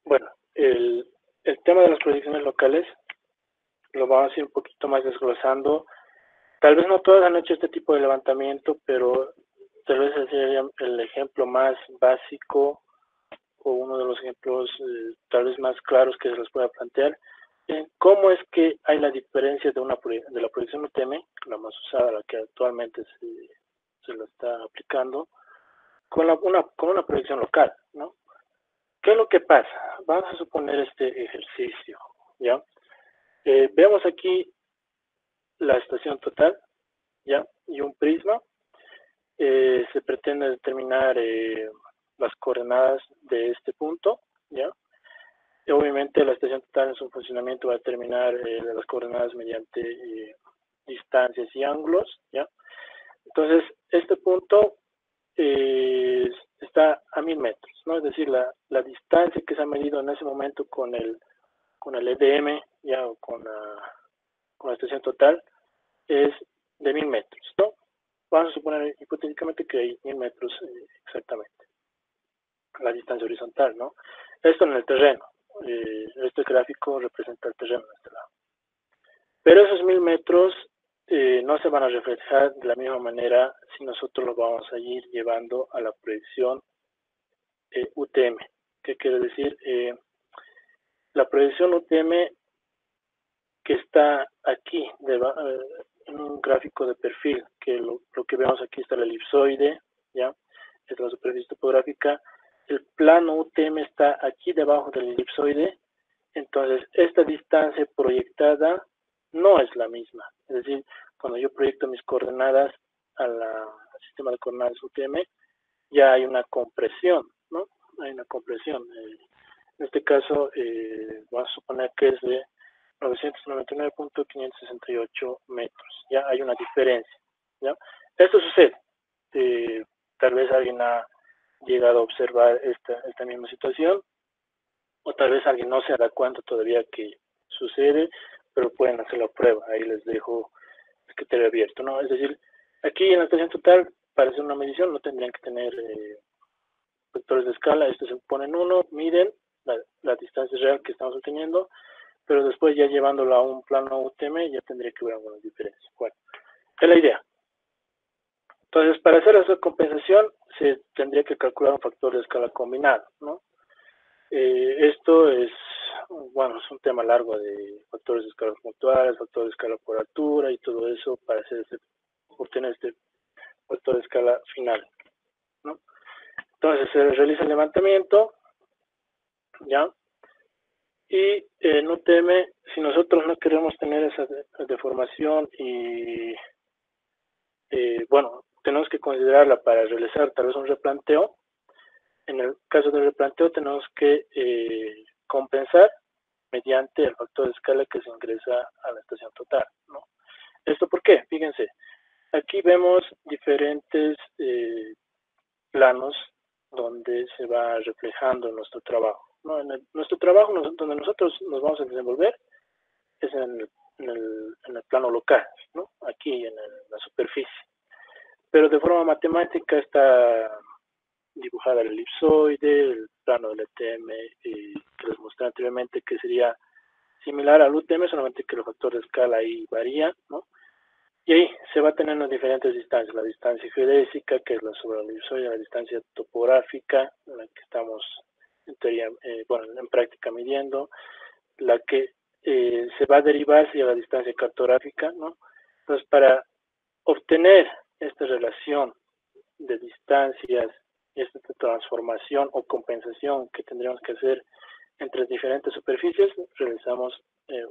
Bueno, el tema de las proyecciones locales lo vamos a ir un poquito más desglosando. Tal vez no todos han hecho este tipo de levantamiento, pero tal vez ese sería el ejemplo más básico o uno de los ejemplos tal vez más claros que se les pueda plantear. ¿Cómo es que hay la diferencia de la proyección UTM, la más usada, la que actualmente se la está aplicando, con una proyección local, ¿no? ¿Qué es lo que pasa? Vamos a suponer este ejercicio, ¿ya? Vemos aquí la estación total, ¿ya? Y un prisma. Se pretende determinar las coordenadas de este punto, ¿ya? Y obviamente la estación total en su funcionamiento va a determinar las coordenadas mediante distancias y ángulos, ¿ya? Entonces, este punto está a 1000 metros, ¿no? Es decir, la distancia que se ha medido en ese momento con el EDM, ya, o con la estación total, es de 1000 metros, ¿no? Vamos a suponer hipotéticamente que hay 1000 metros exactamente, la distancia horizontal, ¿no? Esto en el terreno. Este gráfico representa el terreno de este lado. Pero esos 1000 metros no se van a reflejar de la misma manera si nosotros lo vamos a ir llevando a la proyección UTM. ¿Qué quiere decir? La proyección UTM que está aquí, en un gráfico de perfil, que lo que vemos aquí está el elipsoide, ¿ya? Es la superficie topográfica. El plano UTM está aquí debajo del elipsoide, entonces esta distancia proyectada no es la misma. Es decir, cuando yo proyecto mis coordenadas al sistema de coordenadas UTM, ya hay una compresión, ¿no? Hay una compresión. En este caso, vamos a suponer que es de 999.568 metros. Ya hay una diferencia, ¿ya? Esto sucede. Tal vez alguien ha llegado a observar esta misma situación, o tal vez alguien no se da cuenta todavía que sucede, pero pueden hacer la prueba. Ahí les dejo el criterio abierto, ¿no? Es decir, aquí en la estación total, para hacer una medición, no tendrían que tener vectores de escala. Estos se ponen uno, miden la distancia real que estamos obteniendo, pero después ya llevándolo a un plano UTM ya tendría que haber algunas diferencias. Bueno, es la idea. Entonces, para hacer esa compensación se tendría que calcular un factor de escala combinado, ¿no? Esto es, bueno, es un tema largo de factores de escala puntuales, factores de escala por altura y todo eso para obtener este factor de escala final, ¿no? Entonces se realiza el levantamiento, ¿ya? Y en UTM, si nosotros no queremos tener esa deformación y, bueno, tenemos que considerarla para realizar tal vez un replanteo. En el caso del replanteo tenemos que compensar mediante el factor de escala que se ingresa a la estación total, ¿no? ¿Esto por qué? Fíjense, aquí vemos diferentes planos donde se va reflejando nuestro trabajo, ¿no? Nuestro trabajo donde nosotros nos vamos a desenvolver es en el plano local, ¿no? Aquí en la superficie. Pero de forma matemática está dibujada el elipsoide, el plano del ETM, que les mostré anteriormente que sería similar al UTM, solamente que el factor de escala ahí varía, ¿no? Y ahí se va teniendo diferentes distancias, la distancia geodésica, que es la sobre el elipsoide, la distancia topográfica, la que estamos en teoría, bueno, en práctica midiendo, la que se va a derivar hacia la distancia cartográfica, ¿no? Entonces, para obtener esta relación de distancias, esta transformación o compensación que tendríamos que hacer entre diferentes superficies, utilizamos el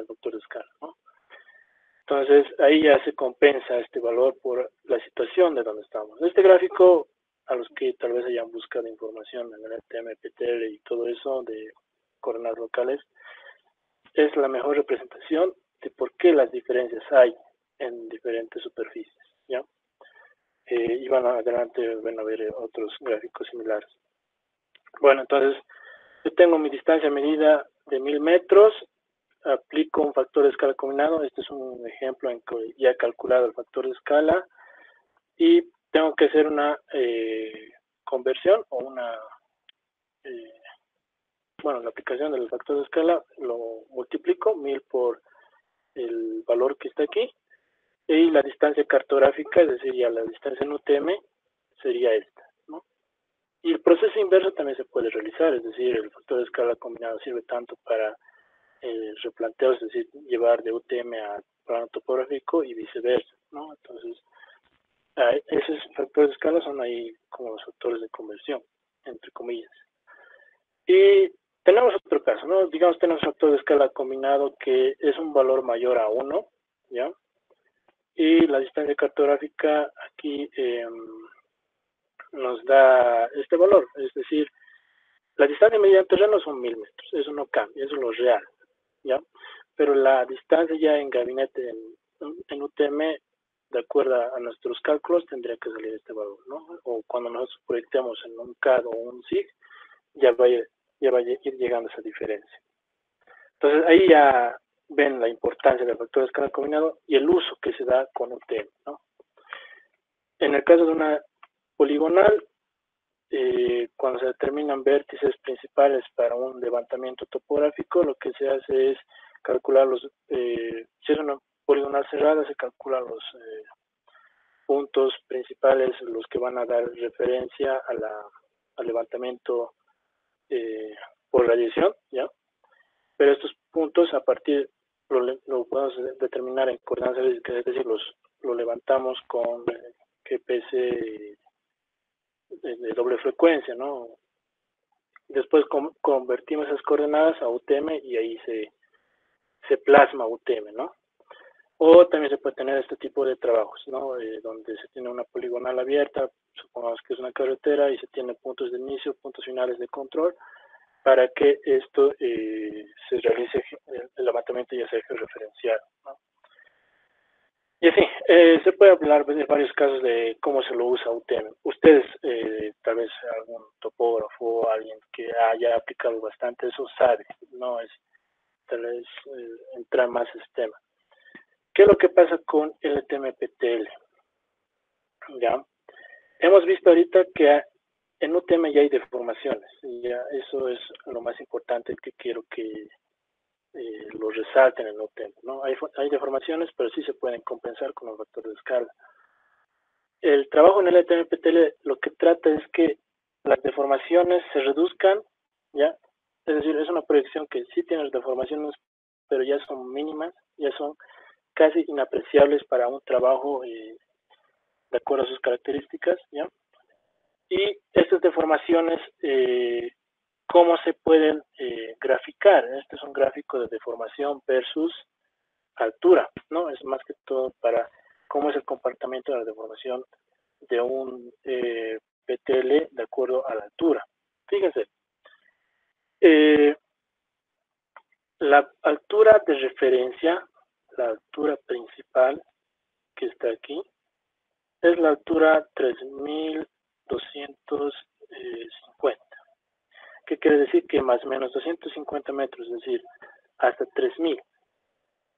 factor de escala, ¿no? Entonces, ahí ya se compensa este valor por la situación de donde estamos. Este gráfico, a los que tal vez hayan buscado información en el TMPTL y todo eso de coordenadas locales, es la mejor representación de por qué las diferencias hay en diferentes superficies, ¿ya? Y van adelante, van a ver otros gráficos similares. Bueno, entonces, yo tengo mi distancia medida de 1000 metros, aplico un factor de escala combinado. Este es un ejemplo en que ya he calculado el factor de escala. y tengo que hacer una conversión o una, bueno, la aplicación del factor de escala, lo multiplico 1000 por el valor que está aquí, y la distancia cartográfica, es decir, ya la distancia en UTM, sería esta, ¿no? Y el proceso inverso también se puede realizar, es decir, el factor de escala combinado sirve tanto para replanteos, es decir, llevar de UTM a plano topográfico y viceversa, ¿no? Entonces, esos factores de escala son ahí como los factores de conversión, entre comillas. Y tenemos otro caso, ¿no? Digamos, tenemos un factor de escala combinado que es un valor mayor a 1, ¿ya? Y la distancia cartográfica aquí nos da este valor, es decir, la distancia media en terreno son 1000 metros, eso no cambia, eso es lo real, ¿ya? Pero la distancia ya en gabinete en UTM, de acuerdo a nuestros cálculos, tendría que salir este valor, ¿no? O cuando nosotros proyectemos en un CAD o un SIG, ya va a ir llegando esa diferencia. Entonces ahí ya ven la importancia del factor de escala combinado y el uso que se da con UTM, ¿no? En el caso de una poligonal, cuando se determinan vértices principales para un levantamiento topográfico, lo que se hace es calcular los, si es una poligonal cerrada, se calculan los puntos principales, los que van a dar referencia al levantamiento por radiación, ¿ya? Pero estos puntos, a partir, lo podemos determinar en coordenadas, es decir, lo levantamos con GPS de doble frecuencia, ¿no? Después convertimos esas coordenadas a UTM y ahí se plasma UTM, ¿no? O también se puede tener este tipo de trabajos, ¿no? Donde se tiene una poligonal abierta, supongamos que es una carretera, y se tiene puntos de inicio, puntos finales de control, para que esto se realice el levantamiento y hacer referencial, ¿no? Y así, se puede hablar de varios casos de cómo se lo usa UTM. Ustedes, tal vez algún topógrafo o alguien que haya aplicado bastante eso sabe, no es tal vez entrar más en este tema. ¿Qué es lo que pasa con LTM-PTL? ¿Ya? Hemos visto ahorita que en UTM ya hay deformaciones, y ya eso es lo más importante que quiero que lo resalten en UTM, ¿no? Hay deformaciones, pero sí se pueden compensar con los factores de escala. El trabajo en el LTM-PTL lo que trata es que las deformaciones se reduzcan, ¿ya? Es decir, es una proyección que sí tiene deformaciones, pero ya son mínimas, ya son casi inapreciables para un trabajo de acuerdo a sus características, ¿ya? Y estas deformaciones, ¿cómo se pueden graficar? Este es un gráfico de deformación versus altura, ¿no? Es más que todo para cómo es el comportamiento de la deformación de un PTL de acuerdo a la altura. Fíjense, la altura de referencia, la altura principal que está aquí, es la altura 3250. ¿Qué quiere decir? Que más o menos 250 metros, es decir, hasta 3000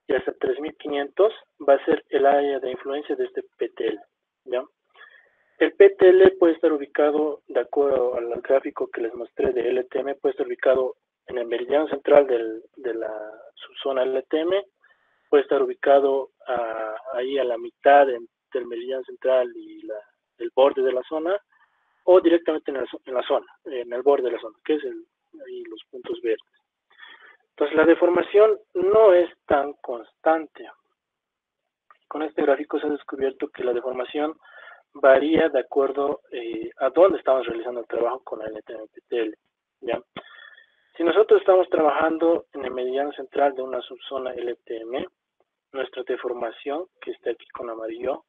y hasta 3500 va a ser el área de influencia de este PTL, ¿ya? El PTL puede estar ubicado, de acuerdo al gráfico que les mostré de LTM, puede estar ubicado en el meridiano central de la subzona LTM, puede estar ubicado ahí a la mitad del meridiano central y el borde de la zona, o directamente en la zona, en el borde de la zona, que es ahí los puntos verdes. Entonces la deformación no es tan constante. Con este gráfico se ha descubierto que la deformación varía de acuerdo a dónde estamos realizando el trabajo con el LTM-PTL, ¿ya? Si nosotros estamos trabajando en el meridiano central de una subzona LTM, nuestra deformación, que está aquí con amarillo,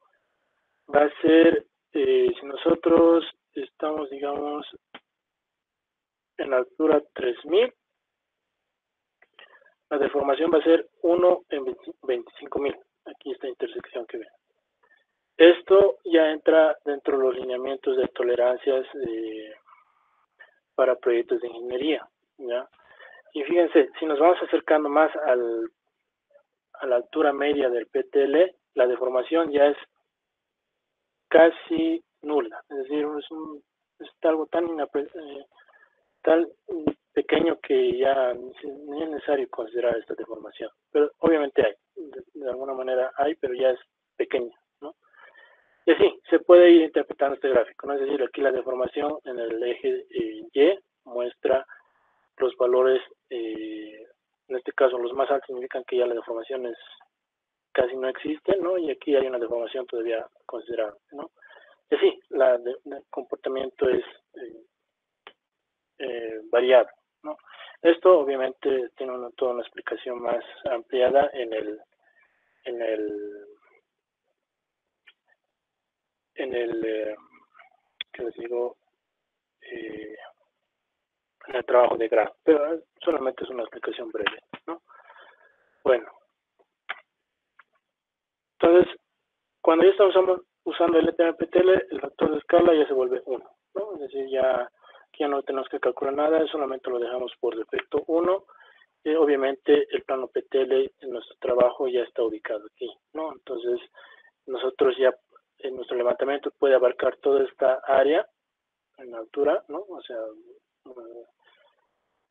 va a ser, si nosotros estamos, digamos, en la altura 3000, la deformación va a ser 1 en 25.000. Aquí esta intersección que ven. Esto ya entra dentro de los lineamientos de tolerancias para proyectos de ingeniería, ¿ya? Y fíjense, si nos vamos acercando más a la altura media del PTL, la deformación ya es casi nula, es decir, es algo tan tan pequeño que ya ni es necesario considerar esta deformación. Pero obviamente hay, de alguna manera hay, pero ya es pequeña, ¿no? Y así, se puede ir interpretando este gráfico, ¿no? Es decir, aquí la deformación en el eje Y muestra los valores, en este caso los más altos indican que ya la deformación casi no existe, ¿no? Y aquí hay una deformación todavía considerable, ¿no? Y así, el comportamiento es variable, ¿no? Esto obviamente tiene toda una explicación más ampliada en el ¿qué les digo? En el trabajo de grado, pero solamente es una explicación breve, ¿no? Bueno, entonces, cuando ya estamos usando el LTMPTL, el factor de escala ya se vuelve 1, ¿no? Es decir, ya no tenemos que calcular nada, solamente lo dejamos por defecto 1. Obviamente el plano PTL en nuestro trabajo ya está ubicado aquí, ¿no? Entonces, nosotros ya en nuestro levantamiento puede abarcar toda esta área en altura, ¿no? O sea,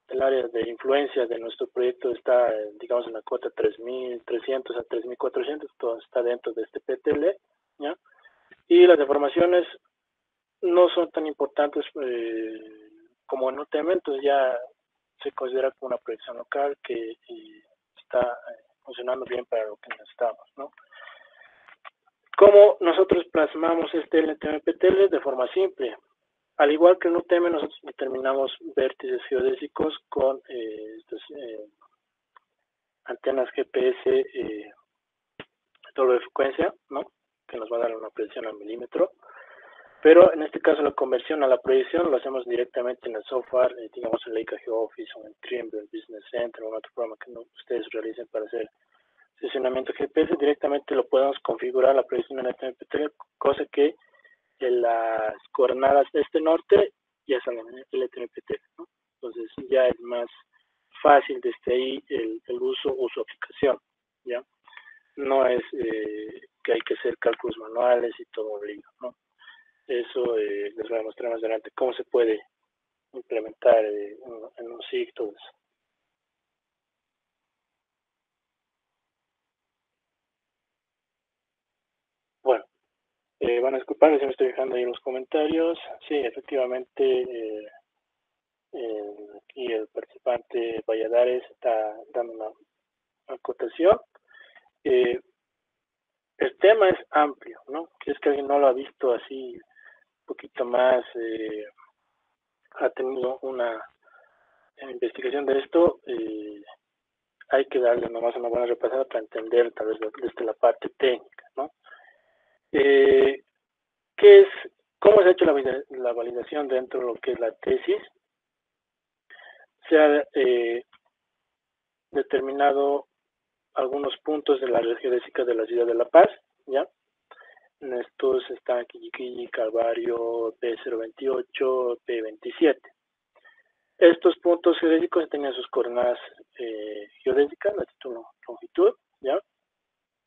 el área de influencia de nuestro proyecto está, digamos, en la cota 3.300 a 3.400, todo está dentro de este PTL, ¿ya? Y las deformaciones no son tan importantes como en UTM, entonces ya se considera como una proyección local que está funcionando bien para lo que necesitamos, ¿no? ¿Cómo nosotros plasmamos este LTM-PTL? De forma simple. Al igual que en UTM, nosotros determinamos vértices geodésicos con estas antenas GPS doble frecuencia, ¿no? Que nos va a dar una predicción al milímetro. Pero en este caso la conversión a la proyección lo hacemos directamente en el software, digamos en Leica GeoOffice o en Trimble Business Center o en otro programa que ustedes realicen para hacer sesionamiento GPS. Directamente lo podemos configurar la proyección en LTM-PTL, cosa que en las coordenadas este-norte ya salen en LTM-PTL, ¿no? Entonces ya es más fácil desde ahí el uso o su aplicación, ¿ya? No es que hay que hacer cálculos manuales y todo un lío, ¿no? Eso les voy a mostrar más adelante cómo se puede implementar en un SIG, todo eso. Bueno, van a disculparme si me estoy dejando ahí en los comentarios. Sí, efectivamente, aquí el participante Valladares está dando una acotación. El tema es amplio, ¿no? Si es que alguien no lo ha visto así un poquito más, ha tenido una investigación de esto, hay que darle nomás una buena repasada para entender tal vez desde la parte técnica, ¿no? ¿Cómo se ha hecho la validación dentro de lo que es la tesis? Se ha determinado algunos puntos de la red geodésica de la ciudad de La Paz, ¿ya? En estos están Quilliquilli, Calvario, P028, P27. Estos puntos geodésicos tenían sus coordenadas geodésicas, latitud, longitud, ¿ya?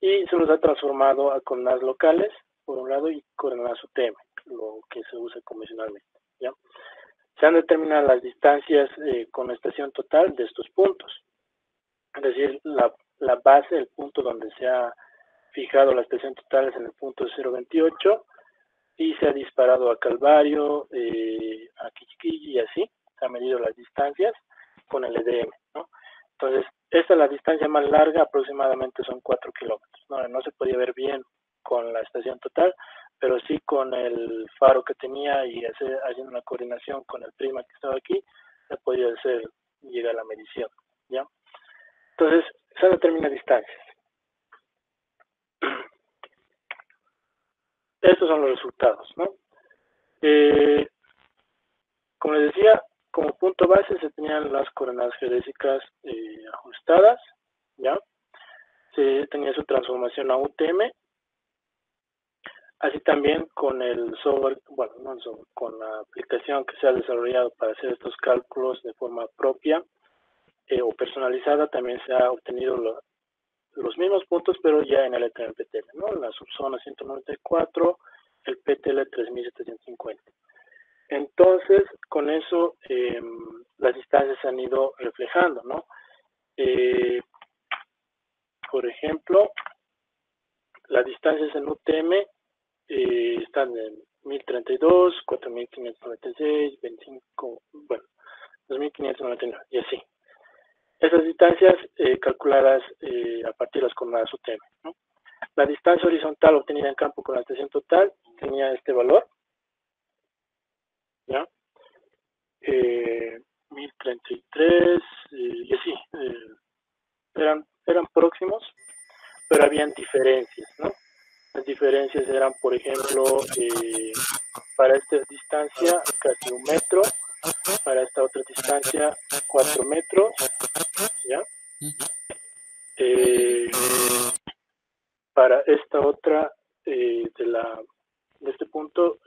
Y se los ha transformado a coordenadas locales, por un lado, y coordenadas UTM, lo que se usa convencionalmente, ¿ya? Se han determinado las distancias con estación total de estos puntos. Es decir, la base, el punto donde se ha fijado la estación total es en el punto 028 y se ha disparado a Calvario, a Quilliquilli y así. Se han medido las distancias con el EDM, ¿no? Entonces, esta es la distancia más larga, aproximadamente son 4 kilómetros. No se podía ver bien con la estación total, pero sí con el faro que tenía y haciendo una coordinación con el prisma que estaba aquí, se podía llegar a la medición, ¿ya? Entonces, se determina distancias. Estos son los resultados, ¿no? Como les decía, como punto base se tenían las coordenadas geodésicas ajustadas, ¿ya? Se tenía su transformación a UTM, así también con el software, bueno, no el software, con la aplicación que se ha desarrollado para hacer estos cálculos de forma propia o personalizada, también se ha obtenido los mismos puntos, pero ya en el LTM-PTL, ¿no? La subzona 194 el PTL 3750. Entonces, con eso las distancias se han ido reflejando, ¿no? Por ejemplo, las distancias en UTM están en 1032, 4596, 25, bueno, 2599 y así. Esas distancias calculadas a partir de las coordenadas UTM, ¿no? La distancia horizontal obtenida en campo con la estación total tenía este valor, ¿ya? 1033 y así. Eran próximos, pero habían diferencias, ¿no? Las diferencias eran, por ejemplo, para esta distancia casi 1 metro, para esta otra distancia 4 metros, ¿ya? Para esta otra de este punto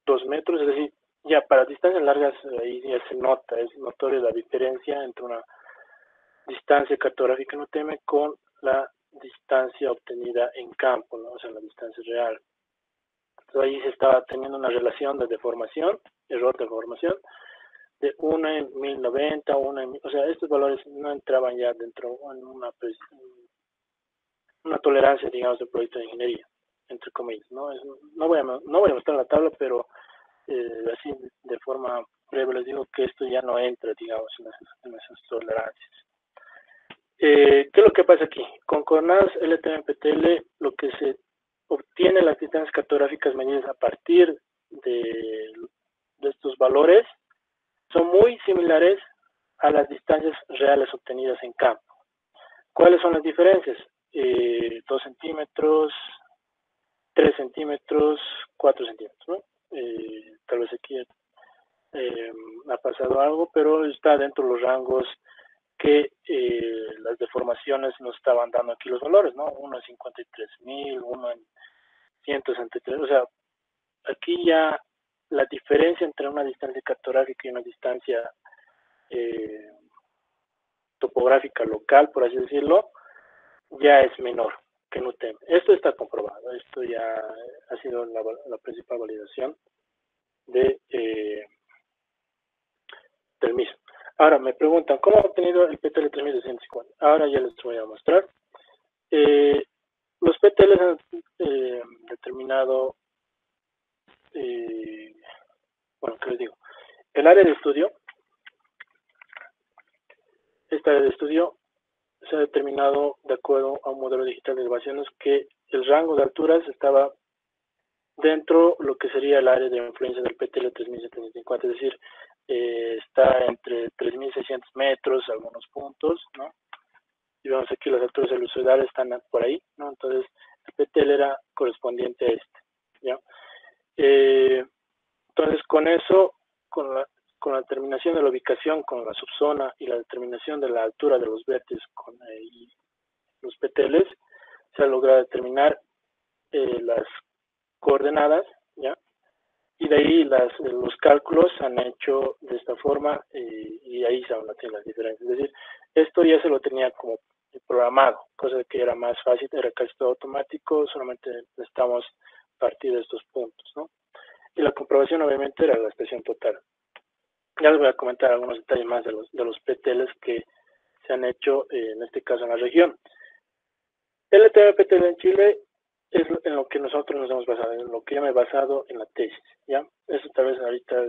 2 metros, es decir, ya para distancias largas ahí ya se nota, es notoria la diferencia entre una distancia cartográfica en UTM con la distancia obtenida en campo, ¿no? O sea, la distancia real. Entonces ahí se estaba teniendo una relación de deformación, error de deformación, de 1 en 1090, 1 en... O sea, estos valores no entraban ya dentro en una tolerancia, digamos, del proyecto de ingeniería, entre comillas, ¿no? No voy a mostrar la tabla, pero así de forma breve les digo que esto ya no entra, digamos, en esas tolerancias. ¿Qué es lo que pasa aquí? Con coordenadas LTM-PTL, lo que se obtiene las distancias cartográficas medidas a partir de estos valores son muy similares a las distancias reales obtenidas en campo. ¿Cuáles son las diferencias? 2 centímetros, 3 centímetros, 4 centímetros, ¿no? Tal vez aquí ha pasado algo, pero está dentro de los rangos que las deformaciones nos estaban dando aquí los valores, ¿no? Uno en 53.000, uno en 163, o sea, aquí ya la diferencia entre una distancia cartográfica y una distancia topográfica local, por así decirlo, ya es menor que en UTM. Esto está comprobado, esto ya ha sido la principal validación del mismo. Ahora me preguntan, ¿cómo ha obtenido el PTL 3250? Ahora ya les voy a mostrar. Los PTLs han determinado, bueno, ¿qué les digo? El área de estudio, esta área de estudio se ha determinado de acuerdo a un modelo digital de elevaciones que el rango de alturas estaba dentro de lo que sería el área de influencia del PTL 3750, es decir, está entre 3600 metros, algunos puntos, ¿no? Y vemos aquí las alturas elusoidales están por ahí, ¿no? Entonces, el PTL era correspondiente a este, ¿ya? Entonces, con eso, con la determinación de la ubicación, con la subzona y la determinación de la altura de los vértices con los PTLs, se ha logrado determinar las coordenadas, ¿ya? Y de ahí los cálculos se han hecho de esta forma y ahí se van a hacer las diferencias. Es decir, esto ya se lo tenía como programado, cosa que era más fácil, era casi todo automático, solamente necesitamos partir de estos puntos, ¿no? Y la comprobación obviamente era la expresión total. Ya les voy a comentar algunos detalles más de los PTLs que se han hecho en este caso en la región. LTM-PTL en Chile es en lo que nosotros nos hemos basado, en lo que yo me he basado en la tesis, ¿ya? Eso tal vez ahorita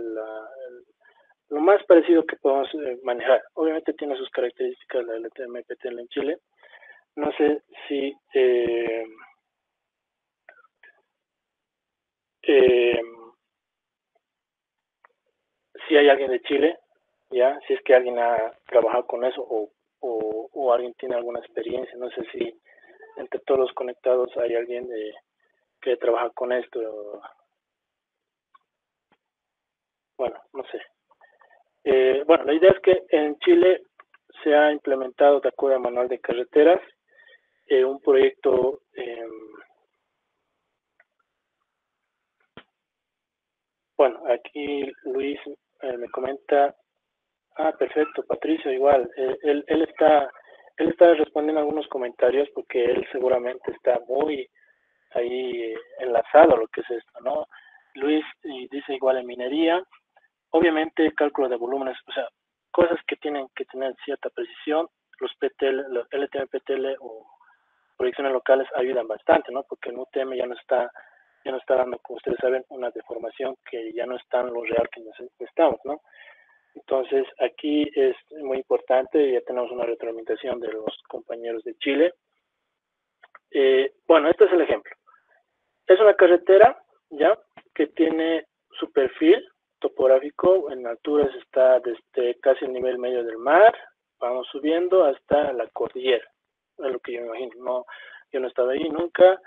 lo más parecido que podemos manejar. Obviamente tiene sus características la LTM-PTL en Chile. No sé si si hay alguien de Chile, ¿ya? Si es que alguien ha trabajado con eso o alguien tiene alguna experiencia. No sé si entre todos los conectados hay alguien que trabaja con esto. Bueno, no sé. Bueno, la idea es que en Chile se ha implementado de acuerdo al manual de carreteras un proyecto bueno, aquí Luis me comenta, perfecto, Patricio igual, él está respondiendo algunos comentarios porque él seguramente está muy ahí enlazado a lo que es esto, ¿no? Luis dice igual en minería. Obviamente, cálculo de volúmenes, o sea, cosas que tienen que tener cierta precisión, los PTL, los LTM-PTL o proyecciones locales ayudan bastante, ¿no? Porque en UTM ya no está dando, como ustedes saben, una deformación que ya no está en lo real que necesitamos, ¿no? Entonces, aquí es muy importante, ya tenemos una retroalimentación de los compañeros de Chile. Bueno, este es el ejemplo. Es una carretera, ¿ya? Que tiene su perfil topográfico, en alturas está desde casi el nivel medio del mar, vamos subiendo hasta la cordillera, es lo que yo me imagino. No, yo no estaba ahí nunca,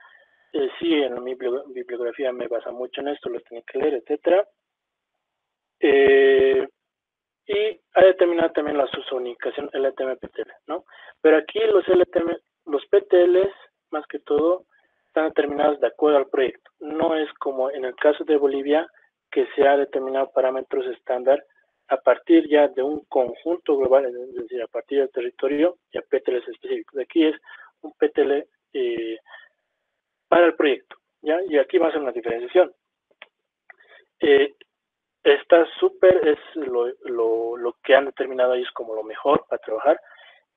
sí, en mi bibliografía me basa mucho en esto, lo tengo que leer, etcétera. Y ha determinado también la subunificación LTM-PTL, ¿no? Pero aquí los PTLs, más que todo, están determinados de acuerdo al proyecto. No es como en el caso de Bolivia, que se ha determinado parámetros estándar a partir ya de un conjunto global, es decir, a partir del territorio y a PTLs específicos. Aquí es un PTL para el proyecto, ¿ya? Y aquí va a ser una diferenciación. Está súper, es lo que han determinado ellos como lo mejor para trabajar.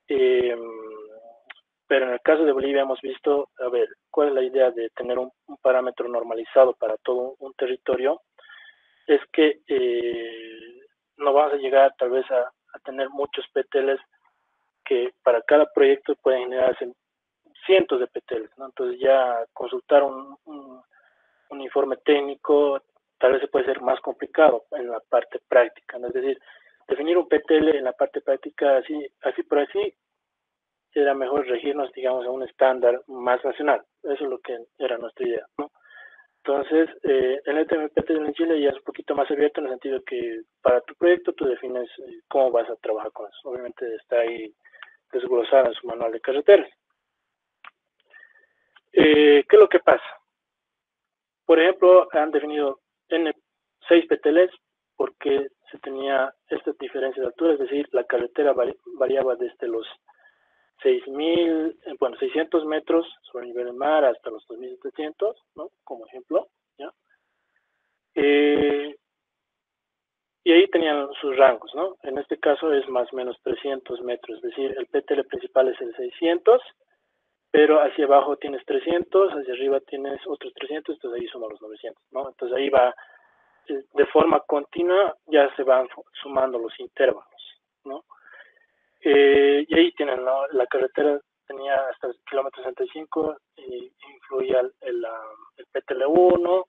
Pero en el caso de Bolivia hemos visto, a ver, cuál es la idea de tener un parámetro normalizado para todo un territorio, es que no vamos a llegar tal vez a tener muchos PTLs que para cada proyecto pueden generarse cientos de PTLs, ¿no? Entonces ya consultar un informe técnico tal vez se puede ser más complicado en la parte práctica, ¿no? Es decir, definir un PTL en la parte práctica así por así, era mejor regirnos, digamos, a un estándar más nacional. Eso es lo que era nuestra idea, ¿no? Entonces, el LTM-PTL en Chile ya es un poquito más abierto en el sentido que para tu proyecto tú defines cómo vas a trabajar con eso. Obviamente está ahí desglosado en su manual de carreteras. ¿Qué es lo que pasa? Por ejemplo, han definido 6 PTLs porque se tenía esta diferencia de altura, es decir, la carretera variaba desde los 600 metros sobre el nivel del mar hasta los 2.700, ¿no? Como ejemplo, ¿ya? Y ahí tenían sus rangos, ¿no? En este caso es más o menos 300 metros, es decir, el PTL principal es el 600, pero hacia abajo tienes 300, hacia arriba tienes otros 300, entonces ahí suman los 900, ¿no? Entonces ahí va, de forma continua, ya se van sumando los intervalos, ¿no? Y ahí tienen, ¿no? La carretera tenía hasta el kilómetro 65, influía el PTL1,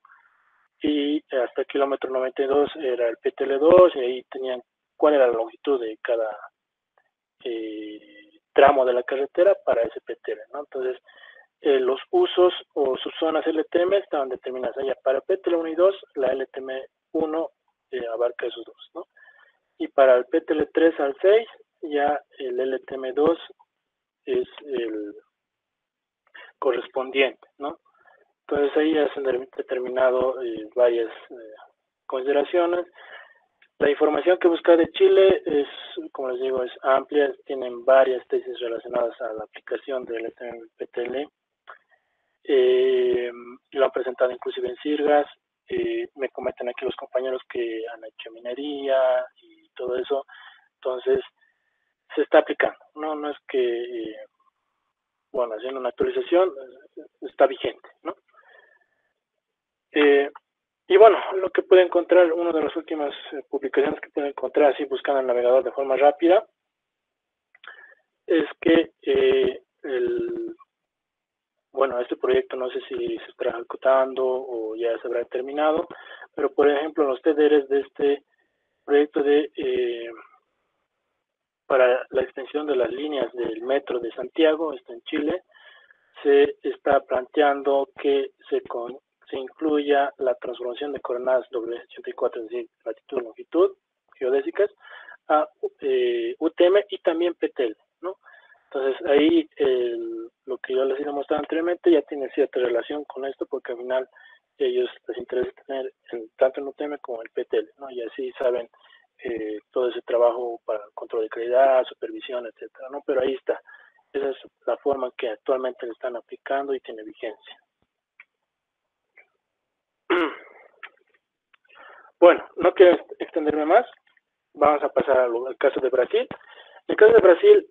y hasta el kilómetro 92 era el PTL2, y ahí tenían cuál era la longitud de cada tramo de la carretera para ese PTL, ¿no? Entonces, los usos o subzonas LTM estaban determinadas allá. Para PTL1 y 2, la LTM1 abarca esos dos, ¿no? Y para el PTL3 al 6, ya el LTM2 es el correspondiente, ¿no? Entonces ahí ya se han determinado varias consideraciones. La información que busca de Chile es, como les digo, es amplia, tienen varias tesis relacionadas a la aplicación del LTM-PTL. Lo han presentado inclusive en CIRGAS. Me comentan aquí los compañeros que han hecho minería y todo eso. Entonces, se está aplicando. No es que, bueno, haciendo una actualización, está vigente, ¿no? Y bueno, lo que puede encontrar, una de las últimas publicaciones que puede encontrar así buscando el navegador de forma rápida, es que bueno, este proyecto no sé si se estará ejecutando o ya se habrá terminado, pero por ejemplo los TDRs de este proyecto para la extensión de las líneas del metro de Santiago, está en Chile, se está planteando que se incluya la transformación de coordenadas W84, es decir, latitud y longitud geodésicas, a UTM y también PTL, ¿no? Entonces ahí lo que yo les he mostrado anteriormente ya tiene cierta relación con esto, porque al final ellos les interesa tener tanto en UTM como en PTL, ¿no? Y así saben todo ese trabajo para control de calidad, supervisión, etcétera, ¿no? Pero ahí está. Esa es la forma que actualmente le están aplicando y tiene vigencia. Bueno, no quiero extenderme más. Vamos a pasar al caso de Brasil. En el caso de Brasil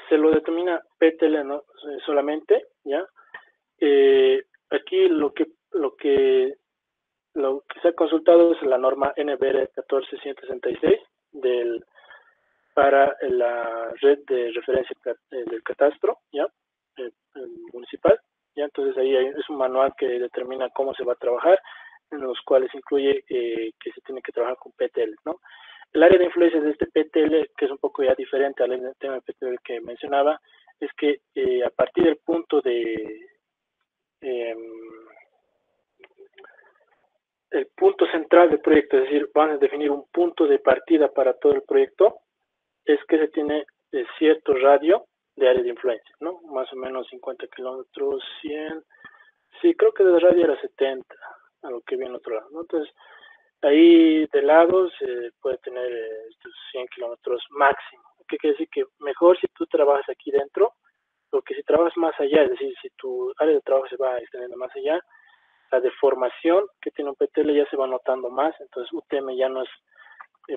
se lo determina PTL, ¿no? Solamente, ¿ya? Aquí lo que se ha consultado es la norma NBR 14166 para la red de referencia del catastro, ¿ya? El municipal, ¿ya? Entonces ahí es un manual que determina cómo se va a trabajar, en los cuales incluye que se tiene que trabajar con PTL, ¿no? El área de influencia de este PTL, que es un poco ya diferente al tema de PTL que mencionaba, es que a partir del punto el punto central del proyecto, es decir, van a definir un punto de partida para todo el proyecto, es que se tiene cierto radio de área de influencia, ¿no? Más o menos 50 kilómetros, 100, sí, creo que de radio era 70, a lo que vi en otro lado, ¿no? Entonces, ahí de lado se puede tener estos 100 kilómetros máximo. ¿Qué quiere decir? Que mejor si tú trabajas aquí dentro, porque si trabajas más allá, es decir, si tu área de trabajo se va extendiendo más allá, la deformación que tiene un PTL ya se va notando más, entonces UTM ya no es,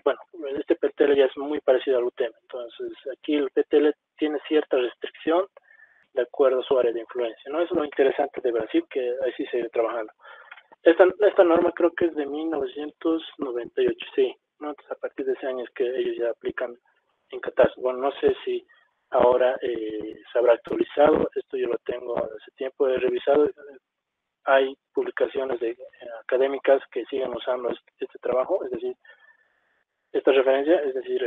bueno, este PTL ya es muy parecido al UTM, entonces aquí el PTL tiene cierta restricción de acuerdo a su área de influencia, ¿no? Eso es lo interesante de Brasil, que ahí sí se sigue trabajando. Esta norma creo que es de 1998, sí, ¿no? Entonces a partir de ese año es que ellos ya aplican en catastro. Bueno, no sé si ahora se habrá actualizado, esto yo lo tengo hace tiempo, he revisado, hay publicaciones académicas que siguen usando este trabajo, es decir, esta referencia, es decir,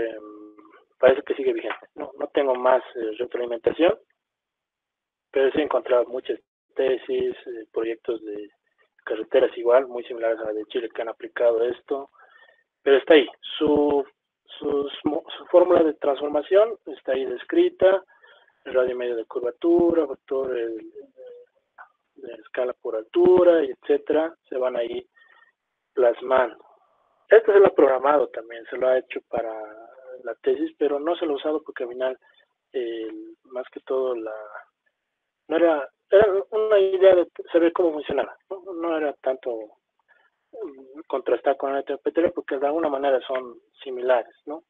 parece que sigue vigente. No tengo más retroalimentación, pero sí he encontrado muchas tesis, proyectos de carreteras igual, muy similares a la de Chile que han aplicado esto, pero está ahí. Su fórmula de transformación está ahí descrita, el radio medio de curvatura, factor de escala por altura, etcétera, se van ahí plasmando. Esto se lo ha programado también, se lo ha hecho para la tesis, pero no se lo ha usado porque al final, más que todo, no era una idea de saber cómo funcionaba, no era tanto contrastar con el petróleo porque de alguna manera son similares, ¿no?